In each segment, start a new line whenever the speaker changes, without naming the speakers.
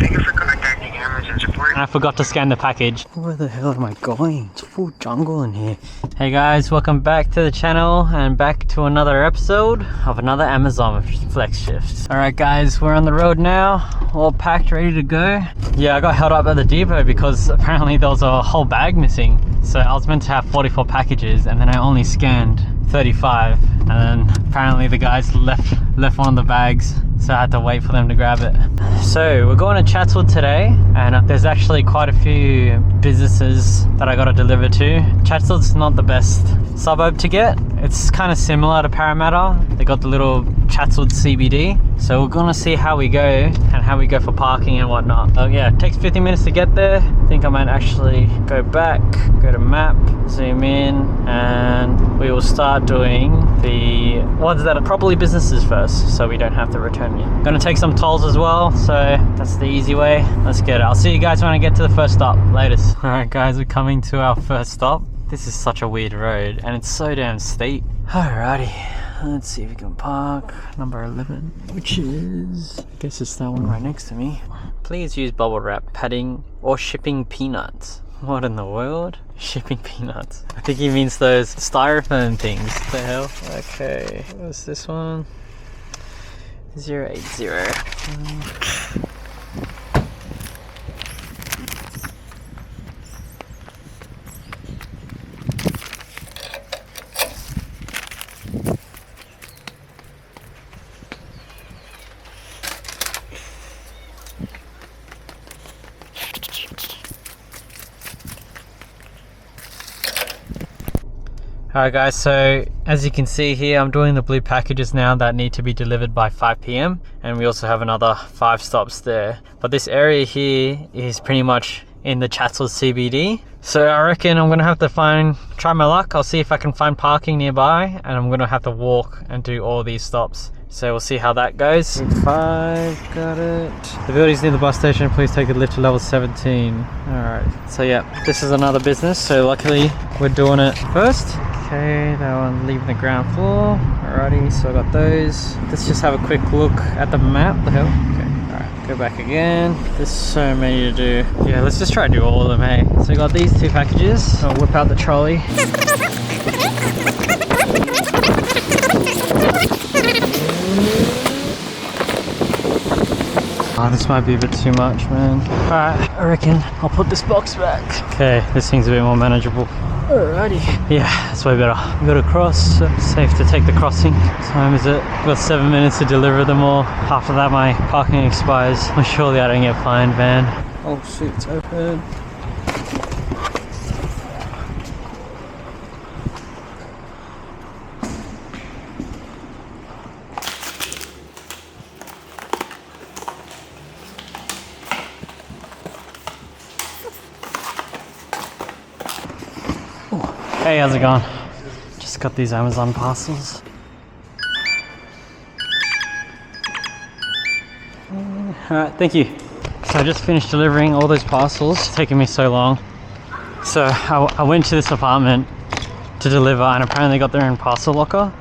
Thank you for contacting Amazon support.
And I forgot to scan the package. Where the hell am I going? It's full jungle in here. Hey guys, welcome back to the channel and back to another episode of another Amazon Flex Shift. Alright guys, we're on the road now, all packed, ready to go. Yeah, I got held up at the depot because apparently there was a whole bag missing. So I was meant to have 44 packages and then I only scanned 35, and then apparently the guys left one of the bags, so I had to wait for them to grab it. So we're going to Chatswood today, and there's actually quite a few businesses that I got to deliver to. Chatswood's not the best suburb to get. It's kind of similar to Parramatta. They got the little Chatswood CBD, so we're gonna see how we go and how we go for parking and whatnot. So yeah, it takes 50 minutes to get there. I think I might actually go back, go to map, zoom in, and we will start doing the ones that are probably businesses first, so we don't have to return it. Gonna take some tolls as well, so that's the easy way. Let's get it. I'll see you guys when I get to the first stop. Latest. Alright guys, we're coming to our first stop. This is such a weird road and it's so damn steep. Alrighty, let's see if we can park number 11, which is, I guess it's that one right next to me. Please use bubble wrap, padding, or shipping peanuts. What in the world? Shipping peanuts. I think he means those styrofoam things. What the hell? Okay, what's this one? 080. Alright guys, so as you can see here, I'm doing the blue packages now that need to be delivered by 5 PM, and we also have another 5 stops there. But this area here is pretty much in the Chatswood CBD. So I reckon I'm gonna have to try my luck. I'll see if I can find parking nearby, and I'm gonna have to walk and do all these stops. So we'll see how that goes. 5, got it. The building's near the bus station, please take the lift to level 17. Alright, so yeah, this is another business, so luckily we're doing it first. Okay, that one leaving the ground floor. Alrighty, so I got those. Let's just have a quick look at the map. The hell? Okay, alright, go back again. There's so many to do. Yeah, let's just try to do all of them, hey. So we got these 2 packages. I'll whip out the trolley. Oh, this might be a bit too much, man. Alright, I reckon I'll put this box back. Okay, this thing's a bit more manageable. Alrighty. Yeah, that's way better. We gotta cross. Safe to take the crossing. What time is it? We've got 7 minutes to deliver them all. After that, my parking expires. Well, surely I don't get fined, van. Oh shit, it's open. Hey, how's it going? Just got these Amazon parcels. Alright, thank you. So I just finished delivering all those parcels. It's taken me so long. So I went to this apartment to deliver, and apparently got their own parcel locker.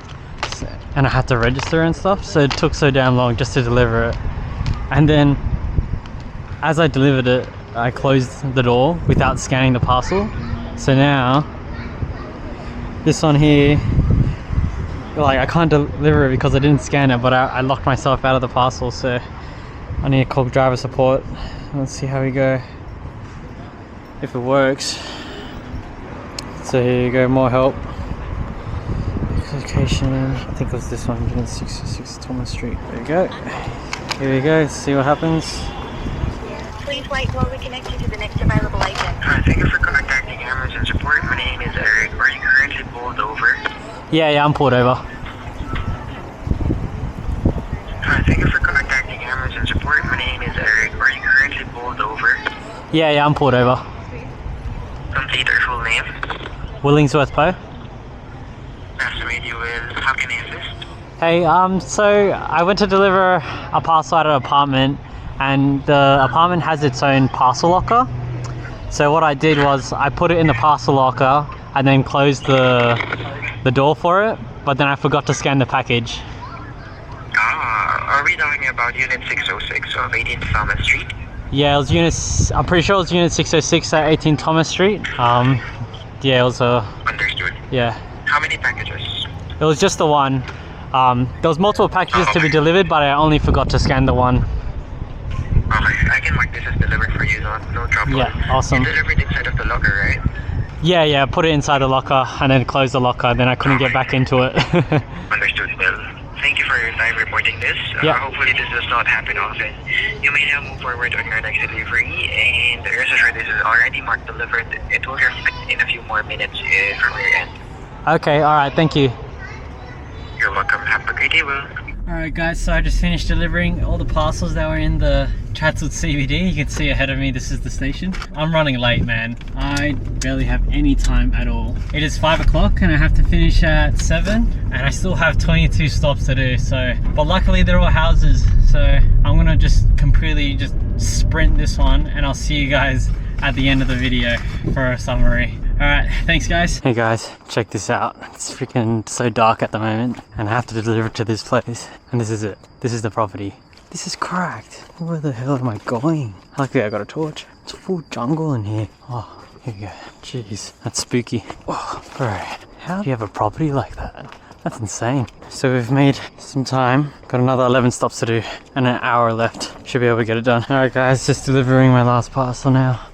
And I had to register and stuff, so it took so damn long just to deliver it. And then as I delivered it, I closed the door without scanning the parcel. So now this one here, like, I can't deliver it because I didn't scan it, but I locked myself out of the parcel, so I need to call driver support. Let's see how we go, if it works. So here you go, more help. Location, I think it was this one, 166 Thomas Street. There you go. Here we go, see what happens.
Please wait while we connect you to the next available agent.
Thank you for contacting Amazon support. My name is Eric. Are you currently pulled over?
Yeah, I'm pulled over.
Thank you for contacting Amazon support. My name is Eric. Are you currently pulled over?
Yeah, I'm pulled over.
Complete your full name.
Willingsworth Poe.
Nice to meet you, Will. How can I assist?
Hey, so I went to deliver a parcel at an apartment, and the apartment has its own parcel locker. So what I did was I put it in the parcel locker and then closed the door for it, but then I forgot to scan the package.
Are we talking about Unit 606 of 18th Thomas Street?
Yeah, it was unit. I'm pretty sure it was unit 606 at 18 Thomas Street. Yeah, it was
Understood.
yeah.
How many packages?
It was just the one. There was multiple packages to be delivered, but I only forgot to scan the one.
Okay, I can mark this as delivered for you, no trouble.
Yeah, awesome.
You delivered inside of the locker, right?
Yeah, put it inside the locker and then close the locker. Then I couldn't get back into it.
Understood, Bill. Thank you for your time reporting this.
Yeah.
Hopefully this does not happen often. You may now move forward on your next delivery, and rest assured this is already marked delivered. It will reflect in a few more minutes from your end.
Okay, all right, thank you.
You're welcome. Have a great day, Will.
Alright guys, so I just finished delivering all the parcels that were in the Chatswood CBD. You can see ahead of me, this is the station. I'm running late, man. I barely have any time at all. It is 5 o'clock and I have to finish at 7 and I still have 22 stops to do. But luckily they're all houses, so I'm gonna just completely just sprint this one and I'll see you guys at the end of the video for a summary. Alright, thanks guys. Hey guys, check this out. It's freaking so dark at the moment and I have to deliver it to this place. And this is it. This is the property. This is cracked. Where the hell am I going? Luckily I got a torch. It's full jungle in here. Oh, here we go. Jeez, that's spooky. Oh, bro, how do you have a property like that? That's insane. So we've made some time. Got another 11 stops to do and an hour left. Should be able to get it done. Alright guys, just delivering my last parcel now.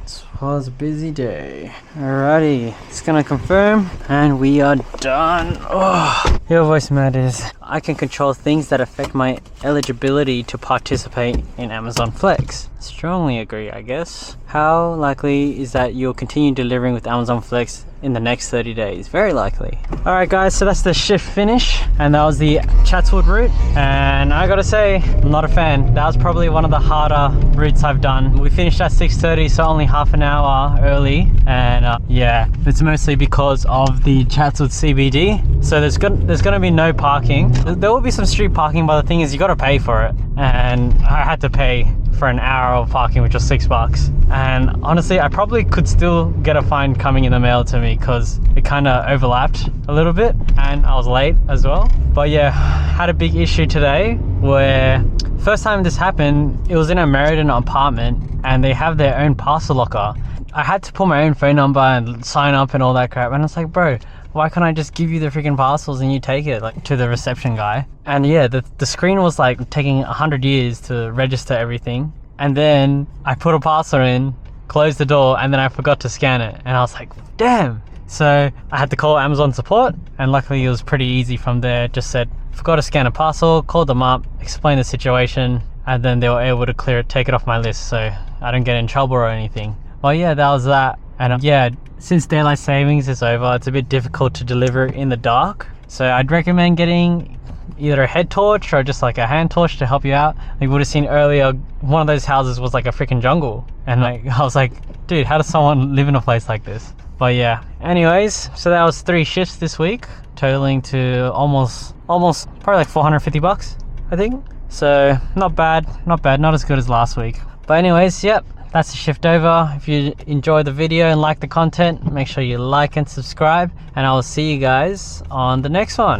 This was a busy day. Alrighty, it's gonna confirm and we are done. Oh, your voice matters. I can control things that affect my eligibility to participate in Amazon Flex. Strongly agree, I guess. How likely is that you'll continue delivering with Amazon Flex in the next 30 days? Very likely. Alright guys, so that's the shift finish and that was the Chatswood route, and I gotta say I'm not a fan. That was probably one of the harder routes I've done. We finished at 6:30, so only half an hour early, and yeah, it's mostly because of the Chatswood CBD. So there's gonna be no parking. There will be some street parking, but the thing is you gotta pay for it, and I had to pay for an hour of parking, which was $6. And honestly, I probably could still get a fine coming in the mail to me because it kind of overlapped a little bit and I was late as well. But yeah, had a big issue today where first time this happened, it was in a Meriden apartment and they have their own parcel locker. I had to put my own phone number and sign up and all that crap, and it's like, bro, why can't I just give you the freaking parcels and you take it, like, to the reception guy? And yeah, the screen was like taking 100 years to register everything. And then I put a parcel in, closed the door, and then I forgot to scan it. And I was like, damn. So I had to call Amazon support, and luckily it was pretty easy from there. Just said, forgot to scan a parcel, called them up, explained the situation, and then they were able to clear it, take it off my list so I don't get in trouble or anything. Well, yeah, that was that. And yeah, since daylight savings is over, it's a bit difficult to deliver in the dark. So I'd recommend getting either a head torch or just like a hand torch to help you out. Like you would have seen earlier, one of those houses was like a freaking jungle. And like, I was like, dude, how does someone live in a place like this? But yeah, anyways, so that was 3 shifts this week, totaling to almost probably like $450, I think. So not bad, not as good as last week. But anyways, yep, that's the shift over. If you enjoyed the video and like the content, make sure you like and subscribe, and I will see you guys on the next one.